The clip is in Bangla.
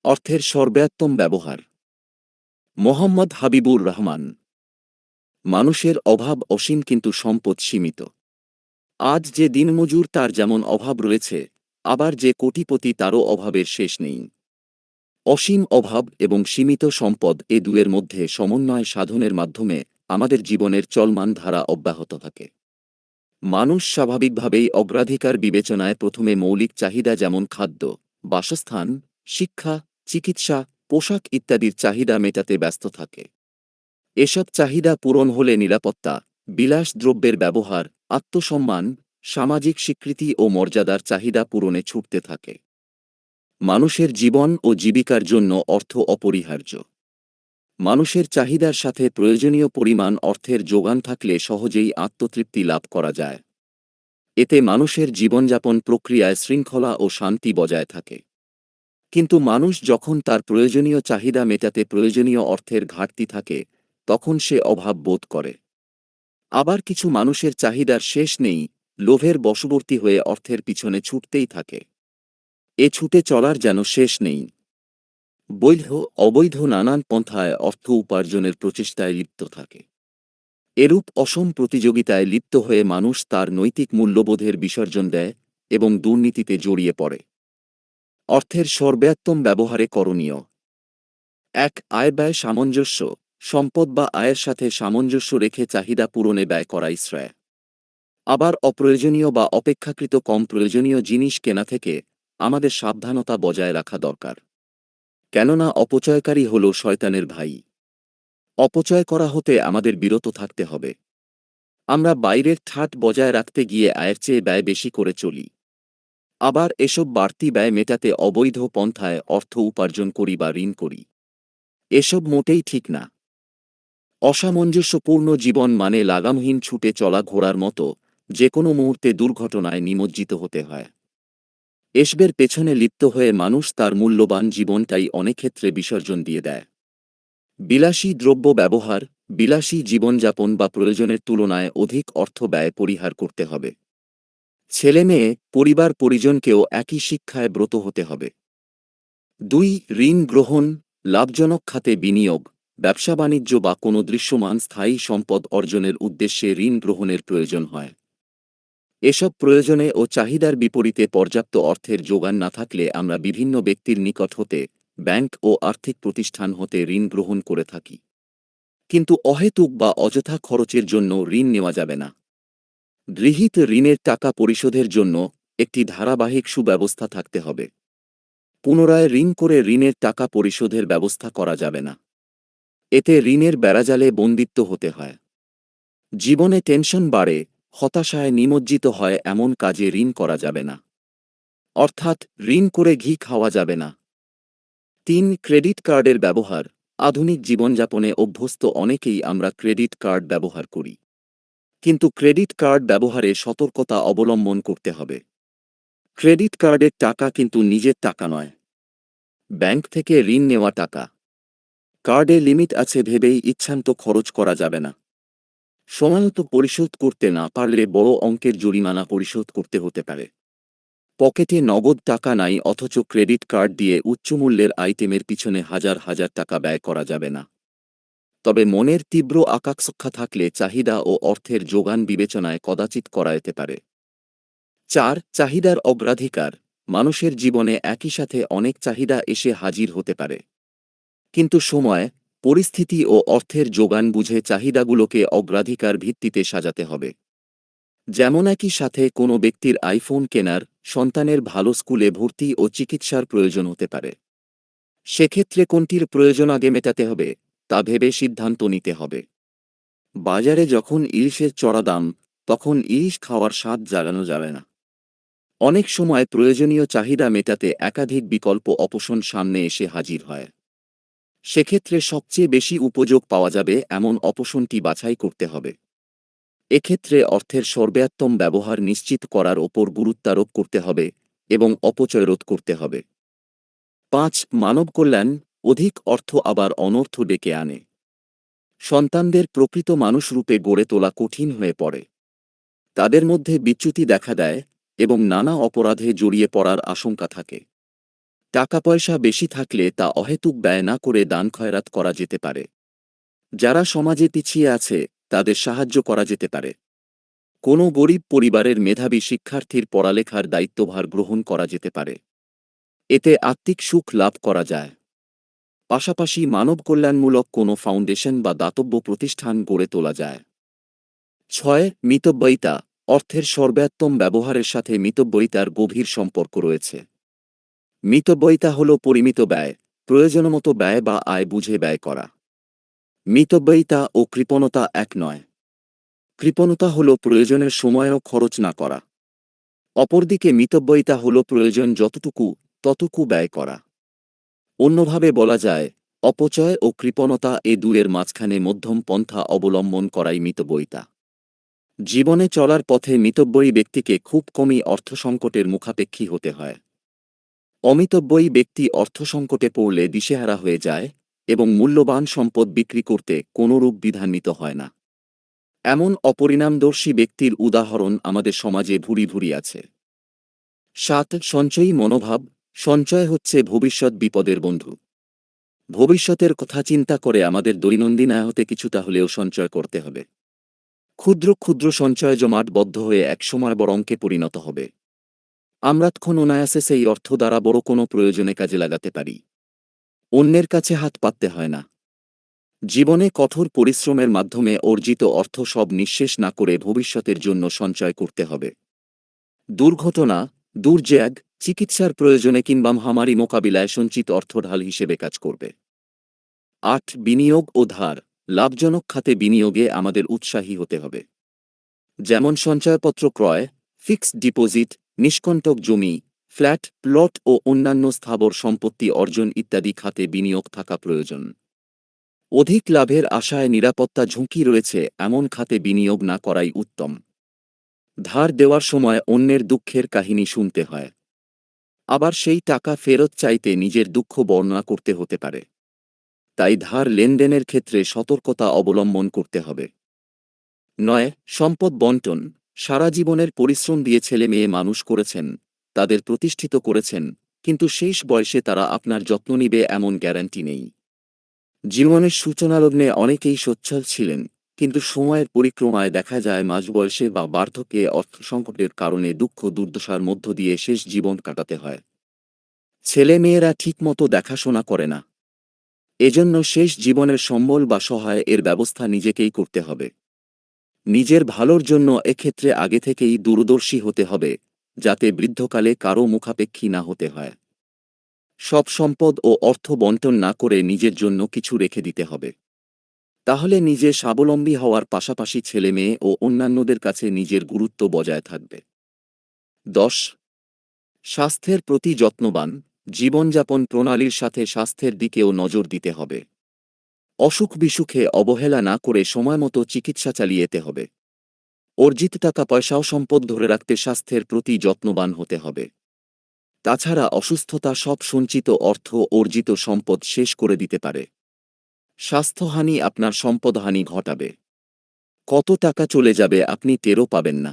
অর্থের সর্বোত্তম ব্যবহার। মোহাম্মদ হাবিবুর রহমান। মানুষের অভাব অসীম কিন্তু সম্পদ সীমিত। আজ যে দিনমজুর তার যেমন অভাব রয়েছে, আবার যে কোটিপতি তারও অভাবের শেষ নেই। অসীম অভাব এবং সীমিত সম্পদ এ দুয়ের মধ্যে সমন্বয় সাধনের মাধ্যমে আমাদের জীবনের চলমান ধারা অব্যাহত থাকে। মানুষ স্বাভাবিকভাবেই অগ্রাধিকার বিবেচনায় প্রথমে মৌলিক চাহিদা যেমন খাদ্য, বাসস্থান, শিক্ষা, চিকিৎসা, পোশাক ইত্যাদির চাহিদা মেটাতে ব্যস্ত থাকে। এসব চাহিদা পূরণ হলে নিরাপত্তা, বিলাসদ্রব্যের ব্যবহার, আত্মসম্মান, সামাজিক স্বীকৃতি ও মর্যাদার চাহিদা পূরণে ছুটতে থাকে। মানুষের জীবন ও জীবিকার জন্য অর্থ অপরিহার্য। মানুষের চাহিদার সাথে প্রয়োজনীয় পরিমাণ অর্থের যোগান থাকলে সহজেই আত্মতৃপ্তি লাভ করা যায়। এতে মানুষের জীবনযাপন প্রক্রিয়ায় শৃঙ্খলা ও শান্তি বজায় থাকে। কিন্তু মানুষ যখন তার প্রয়োজনীয় চাহিদা মেটাতে প্রয়োজনীয় অর্থের ঘাটতি থাকে, তখন সে অভাব বোধ করে। আবার কিছু মানুষের চাহিদার শেষ নেই, লোভের বশবর্তী হয়ে অর্থের পিছনে ছুটতেই থাকে। এ ছুটে চলার যেন শেষ নেই। বৈধ অবৈধ নানান পন্থায় অর্থ উপার্জনের প্রচেষ্টায় লিপ্ত থাকে। এরূপ অসম প্রতিযোগিতায় লিপ্ত হয়ে মানুষ তার নৈতিক মূল্যবোধের বিসর্জন দেয় এবং দুর্নীতিতে জড়িয়ে পড়ে। অর্থের সর্বোত্তম ব্যবহারে করণীয়: ১. আয় ব্যয় সামঞ্জস্য। সম্পদ বা আয়ের সাথে সামঞ্জস্য রেখে চাহিদা পূরণে ব্যয় করাই শ্রেয়। আবার অপ্রয়োজনীয় বা অপেক্ষাকৃত কম প্রয়োজনীয় জিনিস কেনা থেকে আমাদের সাবধানতা বজায় রাখা দরকার। কেননা অপচয়কারী হল শয়তানের ভাই। অপচয় করা হতে আমাদের বিরত থাকতে হবে। আমরা বাইরের ঠাট বজায় রাখতে গিয়ে আয়ের চেয়ে ব্যয় বেশি করে চলি। আবার এসব বাড়তি ব্যয় মেটাতে অবৈধ পন্থায় অর্থ উপার্জন করি বা ঋণ করি। এসব মোটেই ঠিক না। অসামঞ্জস্যপূর্ণ জীবন মানে লাগামহীন ছুটে চলা ঘোড়ার মতো, যে কোনো মুহূর্তে দুর্ঘটনায় নিমজ্জিত হতে হয়। এসবের পেছনে লিপ্ত হয়ে মানুষ তার মূল্যবান জীবনটাই অনেক ক্ষেত্রে বিসর্জন দিয়ে দেয়। বিলাসী দ্রব্য ব্যবহার, বিলাসী জীবনযাপন বা প্রয়োজনের তুলনায় অধিক অর্থ ব্যয় পরিহার করতে হবে। ছেলেমেয়ে, পরিবার পরিজনকেও একই শিক্ষায় ব্রত হতে হবে। ২. ঋণ গ্রহণ, লাভজনক খাতে বিনিয়োগ, ব্যবসা বাণিজ্য বা কোনো দৃশ্যমান স্থায়ী সম্পদ অর্জনের উদ্দেশ্যে ঋণ গ্রহণের প্রয়োজন হয়। এসব প্রয়োজনে ও চাহিদার বিপরীতে পর্যাপ্ত অর্থের যোগান না থাকলে আমরা বিভিন্ন ব্যক্তির নিকট হতে, ব্যাংক ও আর্থিক প্রতিষ্ঠান হতে ঋণ গ্রহণ করে থাকি। কিন্তু অহেতুক বা অযথা খরচের জন্য ঋণ নেওয়া যাবে না। গৃহীত ঋণের টাকা পরিশোধের জন্য একটি ধারাবাহিক সুব্যবস্থা থাকতে হবে। পুনরায় ঋণ করে ঋণের টাকা পরিশোধের ব্যবস্থা করা যাবে না। এতে ঋণের বেড়াজালে বন্দিত্ব হতে হয়। জীবনে টেনশন বাড়ে, হতাশায় নিমজ্জিত হয় এমন কাজে ঋণ করা যাবে না। অর্থাৎ ঋণ করে ঘি খাওয়া যাবে না। ৩. ক্রেডিট কার্ডের ব্যবহার। আধুনিক জীবনযাপনে অভ্যস্ত অনেকেই আমরা ক্রেডিট কার্ড ব্যবহার করি। কিন্তু ক্রেডিট কার্ড ব্যবহারে সতর্কতা অবলম্বন করতে হবে। ক্রেডিট কার্ডের টাকা কিন্তু নিজের টাকা নয়। ব্যাংক থেকে ঋণ নেওয়া টাকা। কার্ডে লিমিট আছে ভেবেই ইচ্ছান্ত খরচ করা যাবে না। সময়মতো পরিশোধ করতে না পারলে বড় অঙ্কের জরিমানা পরিশোধ করতে হতে পারে। পকেটে নগদ টাকা নাই অথচ ক্রেডিট কার্ড দিয়ে উচ্চমূল্যের আইটেমের পিছনে হাজার হাজার টাকা ব্যয় করা যাবে না। তবে মনের তীব্র আকাঙ্ক্ষা থাকলে চাহিদা ও অর্থের যোগান বিবেচনায় কদাচিৎ করা যেতে পারে। ৪. চাহিদার অগ্রাধিকার। মানুষের জীবনে একই সাথে অনেক চাহিদা এসে হাজির হতে পারে। কিন্তু সময়, পরিস্থিতি ও অর্থের যোগান বুঝে চাহিদাগুলোকে অগ্রাধিকার ভিত্তিতে সাজাতে হবে। যেমন একই সাথে কোনো ব্যক্তির আইফোন কেনার, সন্তানের ভালো স্কুলে ভর্তি ও চিকিৎসার প্রয়োজন হতে পারে। সেক্ষেত্রে কোনটির প্রয়োজন আগে মেটাতে হবে, তা ভেবে সিদ্ধান্ত নিতে হবে। বাজারে যখন ইলিশের চড়া দাম, তখন ইলিশ খাওয়ার স্বাদ জ্বালানো যাবে না। অনেক সময় প্রয়োজনীয় চাহিদা মেটাতে একাধিক বিকল্প অপশন সামনে এসে হাজির হয়। সেক্ষেত্রে সবচেয়ে বেশি উপযোগ পাওয়া যাবে এমন অপশনটি বাছাই করতে হবে। এক্ষেত্রে অর্থের সর্বোত্তম ব্যবহার নিশ্চিত করার ওপর গুরুত্বারোপ করতে হবে এবং অপচয় রোধ করতে হবে। ৫. মানব কল্যাণ। অধিক অর্থ আবার অনর্থ ডেকে আনে। সন্তানদের প্রকৃত মানুষরূপে গড়ে তোলা কঠিন হয়ে পড়ে। তাদের মধ্যে বিচ্যুতি দেখা দেয় এবং নানা অপরাধে জড়িয়ে পড়ার আশঙ্কা থাকে। টাকা পয়সা বেশি থাকলে তা অহেতুক ব্যয় না করে দান খয়রাত করা যেতে পারে। যারা সমাজে পিছিয়ে আছে তাদের সাহায্য করা যেতে পারে। কোনো গরিব পরিবারের মেধাবী শিক্ষার্থীর পড়ালেখার দায়িত্বভার গ্রহণ করা যেতে পারে। এতে আত্মিক সুখ লাভ করা যায়। পাশাপাশি মানব কল্যাণমূলক কোনো ফাউন্ডেশন বা দাতব্য প্রতিষ্ঠান গড়ে তোলা যায়। ৬. মিতব্যয়িতা। অর্থের সর্বোত্তম ব্যবহারের সাথে মিতব্যয়িতার গভীর সম্পর্ক রয়েছে। মিতব্যয়িতা হল পরিমিত ব্যয়, প্রয়োজনমতো ব্যয় বা আয় বুঝে ব্যয় করা। মিতব্যয়িতা ও কৃপণতা এক নয়। কৃপণতা হল প্রয়োজনের সময়ও খরচ না করা। অপরদিকে মিতব্যয়িতা হল প্রয়োজন যতটুকু ততটুকু ব্যয় করা। অন্যভাবে বলা যায়, অপচয় ও কৃপণতা এ দুয়ের মাঝখানে মধ্যম পন্থা অবলম্বন করাই মিতব্যয়িতা। জীবনে চলার পথে মিতব্যয়ী ব্যক্তিকে খুব কমই অর্থসংকটের মুখাপেক্ষী হতে হয়। অমিতব্যয়ী ব্যক্তি অর্থসংকটে পড়লে দিশেহারা হয়ে যায় এবং মূল্যবান সম্পদ বিক্রি করতে কোনরূপ দ্বিধান্বিত হয় না। এমন অপরিণামদর্শী ব্যক্তির উদাহরণ আমাদের সমাজে ভুরি ভুরি আছে। ৭. সঞ্চয়ী মনোভাব। সঞ্চয় হচ্ছে ভবিষ্যৎ বিপদের বন্ধু। ভবিষ্যতের কথা চিন্তা করে আমাদের দৈনন্দিন আয়তে কিছুটা হলেও সঞ্চয় করতে হবে। ক্ষুদ্র ক্ষুদ্র সঞ্চয় জমাটবদ্ধ হয়ে একসময় বড় অঙ্কে পরিণত হবে। আমরা তখন অনায়াসে সেই অর্থ দ্বারা বড় কোনো প্রয়োজনে কাজে লাগাতে পারি। অন্যের কাছে হাত পাততে হয় না। জীবনে কঠোর পরিশ্রমের মাধ্যমে অর্জিত অর্থ সব নিঃশেষ না করে ভবিষ্যতের জন্য সঞ্চয় করতে হবে। দুর্ঘটনা, দুর্যোগ, চিকিৎসার প্রয়োজনে কিংবা মহামারী মোকাবিলায় সঞ্চিত অর্থ ঢাল হিসেবে কাজ করবে। ৮. বিনিয়োগ ও ধার। লাভজনক খাতে বিনিয়োগে আমাদের উৎসাহী হতে হবে। যেমন সঞ্চয়পত্র ক্রয়, ফিক্সড ডিপোজিট, নিষ্কণ্টক জমি, ফ্ল্যাট, প্লট ও অন্যান্য স্থাবর সম্পত্তি অর্জন ইত্যাদি খাতে বিনিয়োগ থাকা প্রয়োজন। অধিক লাভের আশায় নিরাপত্তা ঝুঁকি রয়েছে এমন খাতে বিনিয়োগ না করাই উত্তম। ধার দেওয়ার সময় অন্যের দুঃখের কাহিনী শুনতে হয়। আবার সেই টাকা ফেরত চাইতে নিজের দুঃখ বর্ণনা করতে হতে পারে। তাই ধার লেনদেনের ক্ষেত্রে সতর্কতা অবলম্বন করতে হবে। ৯. সম্পদ বণ্টন। সারা জীবনের পরিশ্রম দিয়ে ছেলে মেয়ে মানুষ করেছেন, তাদের প্রতিষ্ঠিত করেছেন, কিন্তু শেষ বয়সে তারা আপনার যত্ন নিবে এমন গ্যারান্টি নেই। জীবনের সূচনালগ্নে অনেকেই সচ্ছল ছিলেন, কিন্তু সময়ের পরিক্রমায় দেখা যায় মাঝবয়সে বা বার্ধক্যে অর্থসংকটের কারণে দুঃখ দুর্দশার মধ্য দিয়ে শেষ জীবন কাটাতে হয়। ছেলে মেয়েরা ঠিকমতো দেখাশোনা করে না। এজন্য শেষ জীবনের সম্বল বা সহায় এর ব্যবস্থা নিজেকেই করতে হবে। নিজের ভালোর জন্য এক্ষেত্রে আগে থেকেই দূরদর্শী হতে হবে, যাতে বৃদ্ধকালে কারও মুখাপেক্ষী না হতে হয়। সব সম্পদ ও অর্থ বণ্টন না করে নিজের জন্য কিছু রেখে দিতে হবে। তাহলে নিজে স্বাবলম্বী হওয়ার পাশাপাশি ছেলেমেয়ে ও অন্যান্যদের কাছে নিজের গুরুত্ব বজায় থাকবে। ১০. স্বাস্থ্যের প্রতি যত্নবান। জীবনযাপন প্রণালীর সাথে স্বাস্থ্যের দিকেও নজর দিতে হবে। অসুখ বিসুখে অবহেলা না করে সময়মতো চিকিৎসা চালিয়ে যেতে হবে। অর্জিত টাকা পয়সাও সম্পদ ধরে রাখতে স্বাস্থ্যের প্রতি যত্নবান হতে হবে। তাছাড়া অসুস্থতা সব সঞ্চিত অর্থ অর্জিত সম্পদ শেষ করে দিতে পারে। স্বাস্থ্যহানি আপনার সম্পদহানি ঘটাবে। কত টাকা চলে যাবে আপনি টেরও পাবেন না।